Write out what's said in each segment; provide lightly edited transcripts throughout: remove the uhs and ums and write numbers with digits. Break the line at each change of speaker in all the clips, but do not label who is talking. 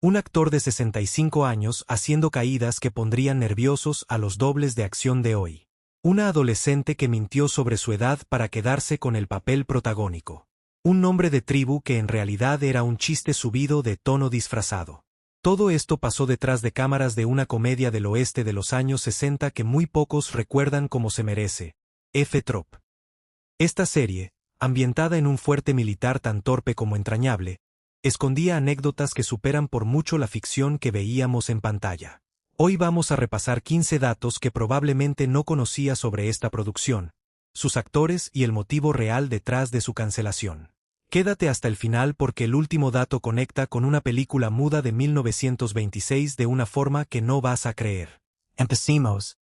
Un actor de 65 años haciendo caídas que pondrían nerviosos a los dobles de acción de hoy. Una adolescente que mintió sobre su edad para quedarse con el papel protagónico. Un nombre de tribu que en realidad era un chiste subido de tono disfrazado. Todo esto pasó detrás de cámaras de una comedia del oeste de los años 60 que muy pocos recuerdan como se merece. F. Trop. Esta serie, ambientada en un fuerte militar tan torpe como entrañable, escondía anécdotas que superan por mucho la ficción que veíamos en pantalla. Hoy vamos a repasar 15 datos que probablemente no conocía sobre esta producción, sus actores y el motivo real detrás de su cancelación. Quédate hasta el final porque el último dato conecta con una película muda de 1926 de una forma que no vas a creer. Empecemos.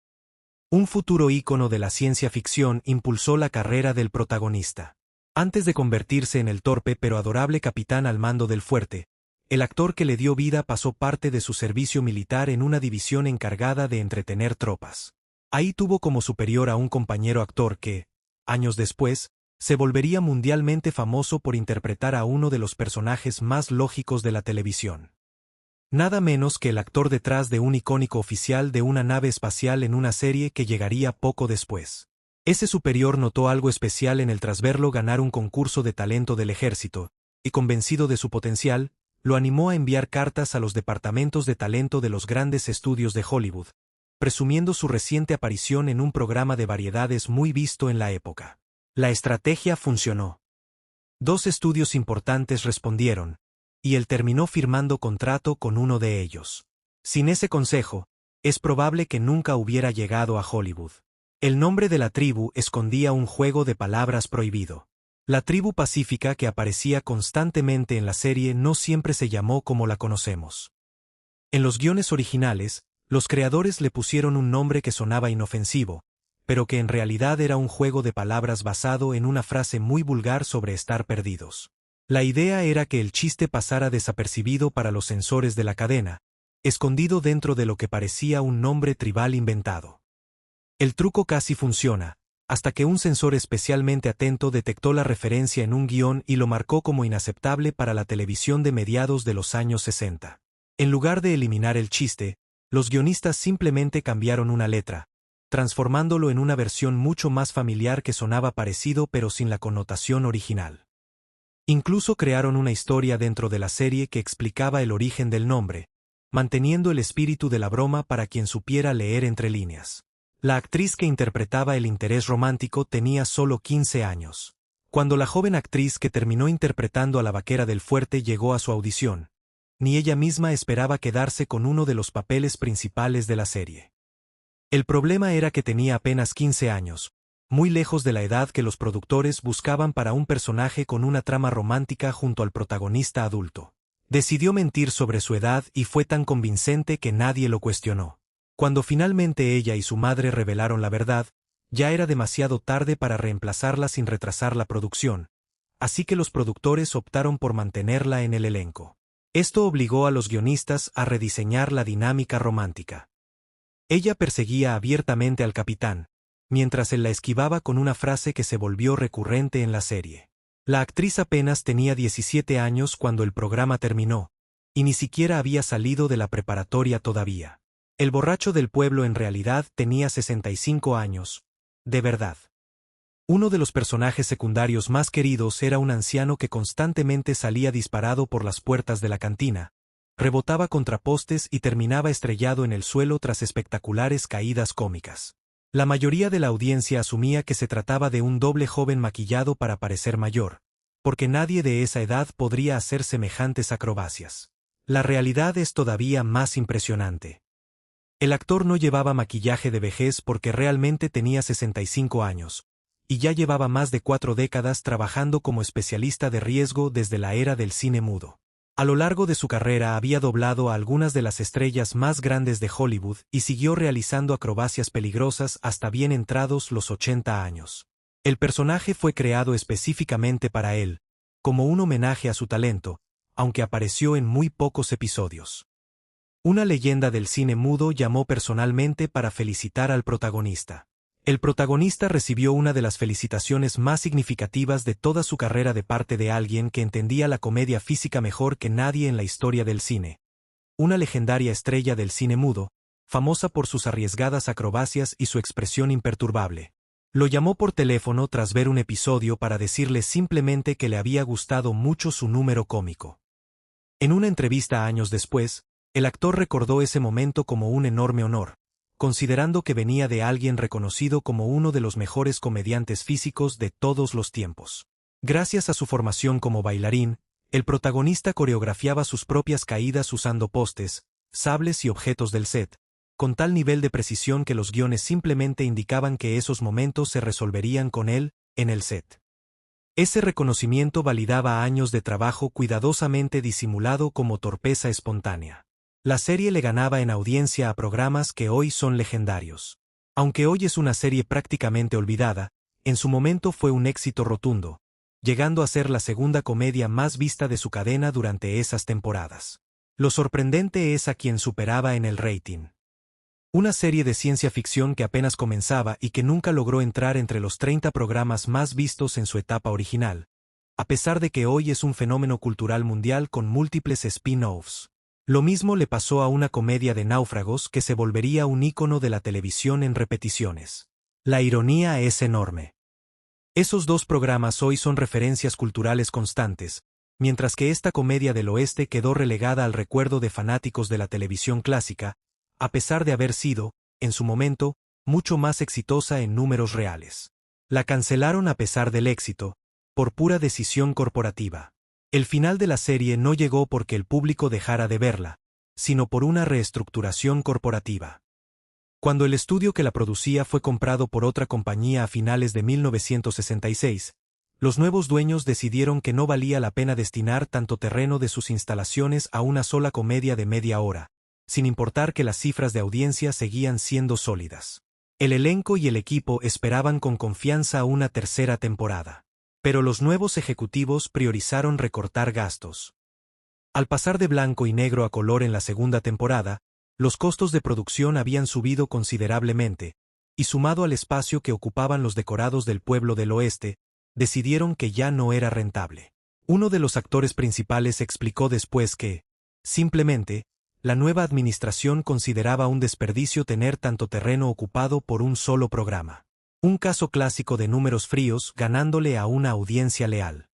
Un futuro ícono de la ciencia ficción impulsó la carrera del protagonista. Antes de convertirse en el torpe pero adorable capitán al mando del fuerte, el actor que le dio vida pasó parte de su servicio militar en una división encargada de entretener tropas. Ahí tuvo como superior a un compañero actor que, años después, se volvería mundialmente famoso por interpretar a uno de los personajes más lógicos de la televisión. Nada menos que el actor detrás de un icónico oficial de una nave espacial en una serie que llegaría poco después. Ese superior notó algo especial en él tras verlo ganar un concurso de talento del ejército, y convencido de su potencial, lo animó a enviar cartas a los departamentos de talento de los grandes estudios de Hollywood, presumiendo su reciente aparición en un programa de variedades muy visto en la época. La estrategia funcionó. 2 estudios importantes respondieron, y él terminó firmando contrato con uno de ellos. Sin ese consejo, es probable que nunca hubiera llegado a Hollywood. El nombre de la tribu escondía un juego de palabras prohibido. La tribu pacífica que aparecía constantemente en la serie no siempre se llamó como la conocemos. En los guiones originales, los creadores le pusieron un nombre que sonaba inofensivo, pero que en realidad era un juego de palabras basado en una frase muy vulgar sobre estar perdidos. La idea era que el chiste pasara desapercibido para los sensores de la cadena, escondido dentro de lo que parecía un nombre tribal inventado. El truco casi funciona, hasta que un sensor especialmente atento detectó la referencia en un guión y lo marcó como inaceptable para la televisión de mediados de los años 60. En lugar de eliminar el chiste, los guionistas simplemente cambiaron una letra, transformándolo en una versión mucho más familiar que sonaba parecido pero sin la connotación original. Incluso crearon una historia dentro de la serie que explicaba el origen del nombre, manteniendo el espíritu de la broma para quien supiera leer entre líneas. La actriz que interpretaba el interés romántico tenía solo 15 años. Cuando la joven actriz que terminó interpretando a la vaquera del fuerte llegó a su audición, ni ella misma esperaba quedarse con uno de los papeles principales de la serie. El problema era que tenía apenas 15 años, muy lejos de la edad que los productores buscaban para un personaje con una trama romántica junto al protagonista adulto. Decidió mentir sobre su edad y fue tan convincente que nadie lo cuestionó. Cuando finalmente ella y su madre revelaron la verdad, ya era demasiado tarde para reemplazarla sin retrasar la producción, así que los productores optaron por mantenerla en el elenco. Esto obligó a los guionistas a rediseñar la dinámica romántica. Ella perseguía abiertamente al capitán, mientras él la esquivaba con una frase que se volvió recurrente en la serie. La actriz apenas tenía 17 años cuando el programa terminó, y ni siquiera había salido de la preparatoria todavía. El borracho del pueblo en realidad tenía 65 años, de verdad. Uno de los personajes secundarios más queridos era un anciano que constantemente salía disparado por las puertas de la cantina, rebotaba contra postes y terminaba estrellado en el suelo tras espectaculares caídas cómicas. La mayoría de la audiencia asumía que se trataba de un doble joven maquillado para parecer mayor, porque nadie de esa edad podría hacer semejantes acrobacias. La realidad es todavía más impresionante. El actor no llevaba maquillaje de vejez porque realmente tenía 65 años, y ya llevaba más de 4 décadas trabajando como especialista de riesgo desde la era del cine mudo. A lo largo de su carrera había doblado a algunas de las estrellas más grandes de Hollywood y siguió realizando acrobacias peligrosas hasta bien entrados los 80 años. El personaje fue creado específicamente para él, como un homenaje a su talento, aunque apareció en muy pocos episodios. Una leyenda del cine mudo llamó personalmente para felicitar al protagonista. El protagonista recibió una de las felicitaciones más significativas de toda su carrera de parte de alguien que entendía la comedia física mejor que nadie en la historia del cine, una legendaria estrella del cine mudo, famosa por sus arriesgadas acrobacias y su expresión imperturbable. Lo llamó por teléfono tras ver un episodio para decirle simplemente que le había gustado mucho su número cómico. En una entrevista años después, el actor recordó ese momento como un enorme honor, considerando que venía de alguien reconocido como uno de los mejores comediantes físicos de todos los tiempos. Gracias a su formación como bailarín, el protagonista coreografiaba sus propias caídas usando postes, sables y objetos del set, con tal nivel de precisión que los guiones simplemente indicaban que esos momentos se resolverían con él, en el set. Ese reconocimiento validaba años de trabajo cuidadosamente disimulado como torpeza espontánea. La serie le ganaba en audiencia a programas que hoy son legendarios. Aunque hoy es una serie prácticamente olvidada, en su momento fue un éxito rotundo, llegando a ser la segunda comedia más vista de su cadena durante esas temporadas. Lo sorprendente es a quien superaba en el rating. Una serie de ciencia ficción que apenas comenzaba y que nunca logró entrar entre los 30 programas más vistos en su etapa original, a pesar de que hoy es un fenómeno cultural mundial con múltiples spin-offs. Lo mismo le pasó a una comedia de náufragos que se volvería un ícono de la televisión en repeticiones. La ironía es enorme. Esos dos programas hoy son referencias culturales constantes, mientras que esta comedia del oeste quedó relegada al recuerdo de fanáticos de la televisión clásica, a pesar de haber sido, en su momento, mucho más exitosa en números reales. La cancelaron a pesar del éxito, por pura decisión corporativa. El final de la serie no llegó porque el público dejara de verla, sino por una reestructuración corporativa. Cuando el estudio que la producía fue comprado por otra compañía a finales de 1966, los nuevos dueños decidieron que no valía la pena destinar tanto terreno de sus instalaciones a una sola comedia de media hora, sin importar que las cifras de audiencia seguían siendo sólidas. El elenco y el equipo esperaban con confianza una tercera temporada. Pero los nuevos ejecutivos priorizaron recortar gastos. Al pasar de blanco y negro a color en la segunda temporada, los costos de producción habían subido considerablemente, y sumado al espacio que ocupaban los decorados del pueblo del oeste, decidieron que ya no era rentable. Uno de los actores principales explicó después que, simplemente, la nueva administración consideraba un desperdicio tener tanto terreno ocupado por un solo programa. Un caso clásico de números fríos ganándole a una audiencia leal.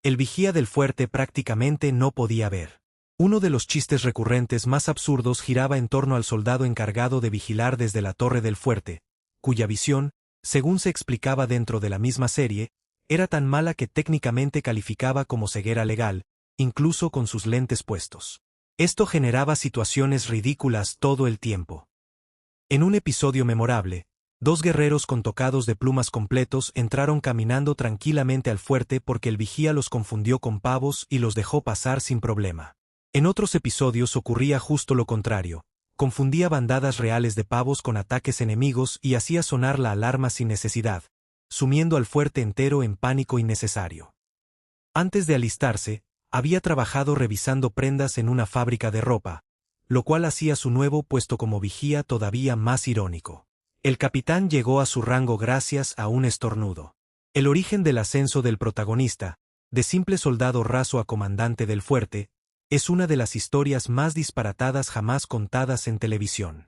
El vigía del fuerte prácticamente no podía ver. Uno de los chistes recurrentes más absurdos giraba en torno al soldado encargado de vigilar desde la torre del fuerte, cuya visión, según se explicaba dentro de la misma serie, era tan mala que técnicamente calificaba como ceguera legal, incluso con sus lentes puestos. Esto generaba situaciones ridículas todo el tiempo. En un episodio memorable, dos guerreros con tocados de plumas completos entraron caminando tranquilamente al fuerte porque el vigía los confundió con pavos y los dejó pasar sin problema. En otros episodios ocurría justo lo contrario, confundía bandadas reales de pavos con ataques enemigos y hacía sonar la alarma sin necesidad, sumiendo al fuerte entero en pánico innecesario. Antes de alistarse, había trabajado revisando prendas en una fábrica de ropa, lo cual hacía su nuevo puesto como vigía todavía más irónico. El capitán llegó a su rango gracias a un estornudo. El origen del ascenso del protagonista, de simple soldado raso a comandante del fuerte, es una de las historias más disparatadas jamás contadas en televisión.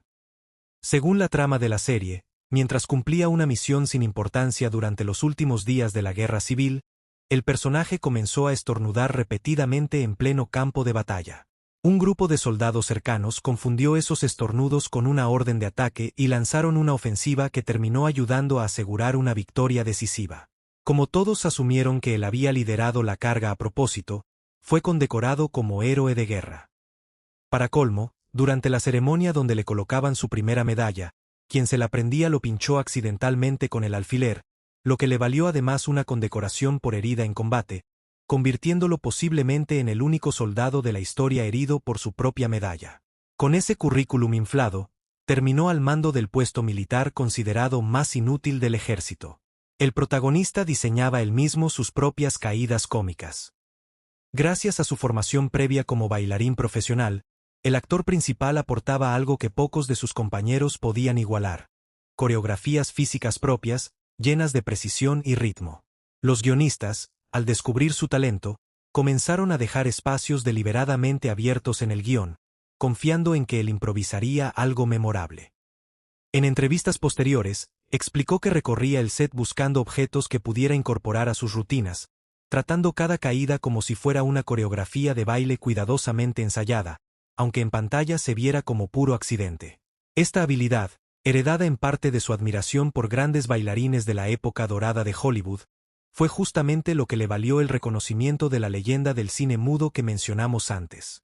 Según la trama de la serie, mientras cumplía una misión sin importancia durante los últimos días de la guerra civil, el personaje comenzó a estornudar repetidamente en pleno campo de batalla. Un grupo de soldados cercanos confundió esos estornudos con una orden de ataque y lanzaron una ofensiva que terminó ayudando a asegurar una victoria decisiva. Como todos asumieron que él había liderado la carga a propósito, fue condecorado como héroe de guerra. Para colmo, durante la ceremonia donde le colocaban su primera medalla, quien se la prendía lo pinchó accidentalmente con el alfiler, lo que le valió además una condecoración por herida en combate, convirtiéndolo posiblemente en el único soldado de la historia herido por su propia medalla. Con ese currículum inflado, terminó al mando del puesto militar considerado más inútil del ejército. El protagonista diseñaba él mismo sus propias caídas cómicas. Gracias a su formación previa como bailarín profesional, el actor principal aportaba algo que pocos de sus compañeros podían igualar: coreografías físicas propias, llenas de precisión y ritmo. Los guionistas, al descubrir su talento, comenzaron a dejar espacios deliberadamente abiertos en el guión, confiando en que él improvisaría algo memorable. En entrevistas posteriores, explicó que recorría el set buscando objetos que pudiera incorporar a sus rutinas, tratando cada caída como si fuera una coreografía de baile cuidadosamente ensayada, aunque en pantalla se viera como puro accidente. Esta habilidad, heredada en parte de su admiración por grandes bailarines de la época dorada de Hollywood, fue justamente lo que le valió el reconocimiento de la leyenda del cine mudo que mencionamos antes.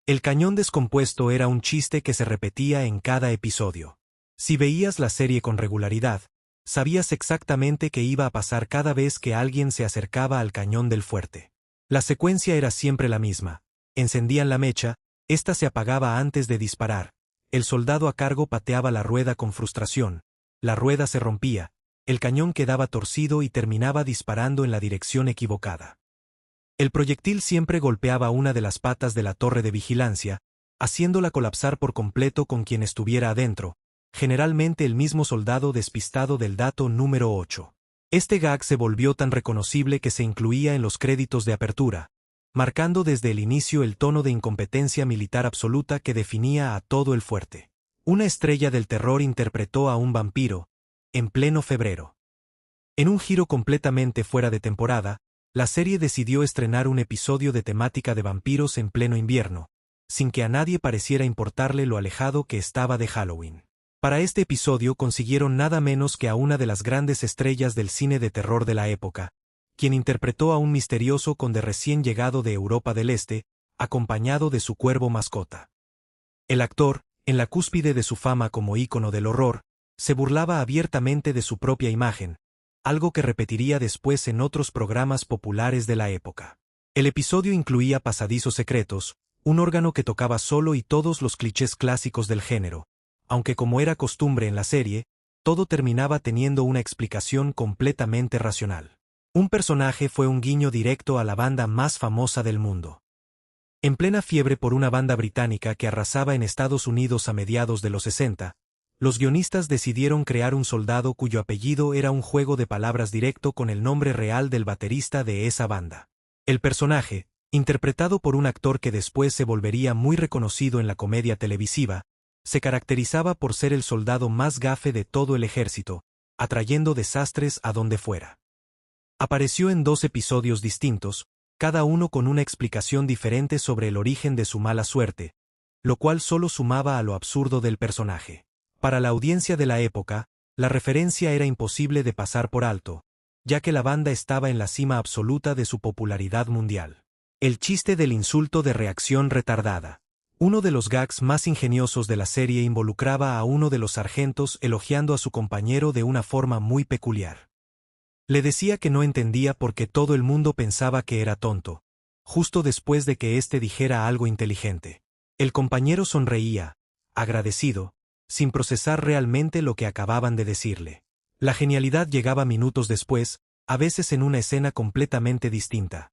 El cañón descompuesto era un chiste que se repetía en cada episodio. Si veías la serie con regularidad, sabías exactamente qué iba a pasar cada vez que alguien se acercaba al cañón del fuerte. La secuencia era siempre la misma. Encendían la mecha, ésta se apagaba antes de disparar. El soldado a cargo pateaba la rueda con frustración. La rueda se rompía, el cañón quedaba torcido y terminaba disparando en la dirección equivocada. El proyectil siempre golpeaba una de las patas de la torre de vigilancia, haciéndola colapsar por completo con quien estuviera adentro, generalmente el mismo soldado despistado del dato número 8. Este gag se volvió tan reconocible que se incluía en los créditos de apertura, marcando desde el inicio el tono de incompetencia militar absoluta que definía a todo el fuerte. Una estrella del terror interpretó a un vampiro, en pleno febrero. En un giro completamente fuera de temporada, la serie decidió estrenar un episodio de temática de vampiros en pleno invierno, sin que a nadie pareciera importarle lo alejado que estaba de Halloween. Para este episodio consiguieron nada menos que a una de las grandes estrellas del cine de terror de la época, quien interpretó a un misterioso conde recién llegado de Europa del Este, acompañado de su cuervo mascota. El actor, en la cúspide de su fama como ícono del horror, se burlaba abiertamente de su propia imagen, algo que repetiría después en otros programas populares de la época. El episodio incluía pasadizos secretos, un órgano que tocaba solo y todos los clichés clásicos del género, aunque como era costumbre en la serie, todo terminaba teniendo una explicación completamente racional. Un personaje fue un guiño directo a la banda más famosa del mundo. En plena fiebre por una banda británica que arrasaba en Estados Unidos a mediados de los 60, los guionistas decidieron crear un soldado cuyo apellido era un juego de palabras directo con el nombre real del baterista de esa banda. El personaje, interpretado por un actor que después se volvería muy reconocido en la comedia televisiva, se caracterizaba por ser el soldado más gafe de todo el ejército, atrayendo desastres a donde fuera. Apareció en 2 episodios distintos, cada uno con una explicación diferente sobre el origen de su mala suerte, lo cual solo sumaba a lo absurdo del personaje. Para la audiencia de la época, la referencia era imposible de pasar por alto, ya que la banda estaba en la cima absoluta de su popularidad mundial. El chiste del insulto de reacción retardada. Uno de los gags más ingeniosos de la serie involucraba a uno de los sargentos elogiando a su compañero de una forma muy peculiar. Le decía que no entendía por qué todo el mundo pensaba que era tonto, justo después de que éste dijera algo inteligente. El compañero sonreía, agradecido, sin procesar realmente lo que acababan de decirle. La genialidad llegaba minutos después, a veces en una escena completamente distinta.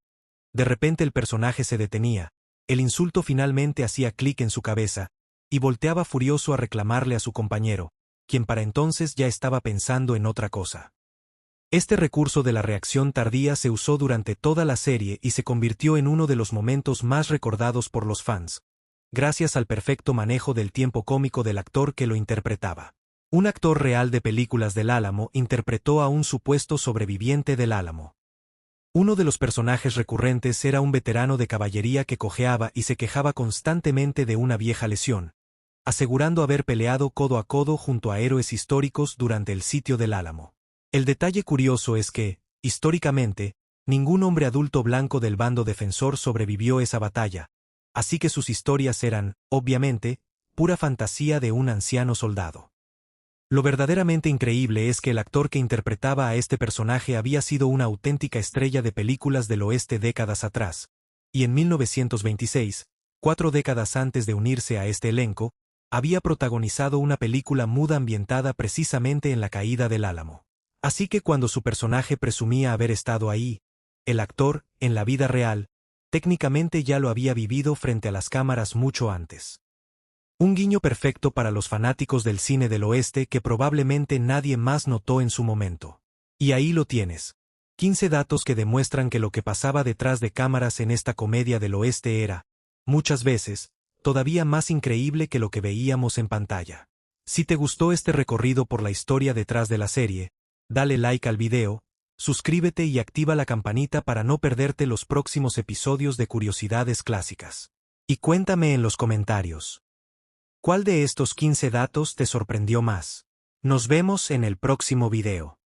De repente el personaje se detenía, el insulto finalmente hacía clic en su cabeza, y volteaba furioso a reclamarle a su compañero, quien para entonces ya estaba pensando en otra cosa. Este recurso de la reacción tardía se usó durante toda la serie y se convirtió en uno de los momentos más recordados por los fans, gracias al perfecto manejo del tiempo cómico del actor que lo interpretaba. Un actor real de películas del Álamo interpretó a un supuesto sobreviviente del Álamo. Uno de los personajes recurrentes era un veterano de caballería que cojeaba y se quejaba constantemente de una vieja lesión, asegurando haber peleado codo a codo junto a héroes históricos durante el sitio del Álamo. El detalle curioso es que, históricamente, ningún hombre adulto blanco del bando defensor sobrevivió esa batalla, así que sus historias eran, obviamente, pura fantasía de un anciano soldado. Lo verdaderamente increíble es que el actor que interpretaba a este personaje había sido una auténtica estrella de películas del oeste décadas atrás, y en 1926, 4 décadas antes de unirse a este elenco, había protagonizado una película muda ambientada precisamente en la caída del Álamo. Así que cuando su personaje presumía haber estado ahí, el actor, en la vida real, técnicamente ya lo había vivido frente a las cámaras mucho antes. Un guiño perfecto para los fanáticos del cine del oeste que probablemente nadie más notó en su momento. Y ahí lo tienes. 15 datos que demuestran que lo que pasaba detrás de cámaras en esta comedia del oeste era, muchas veces, todavía más increíble que lo que veíamos en pantalla. Si te gustó este recorrido por la historia detrás de la serie, dale like al video, suscríbete y activa la campanita para no perderte los próximos episodios de Curiosidades Clásicas. Y cuéntame en los comentarios, ¿cuál de estos 15 datos te sorprendió más? Nos vemos en el próximo video.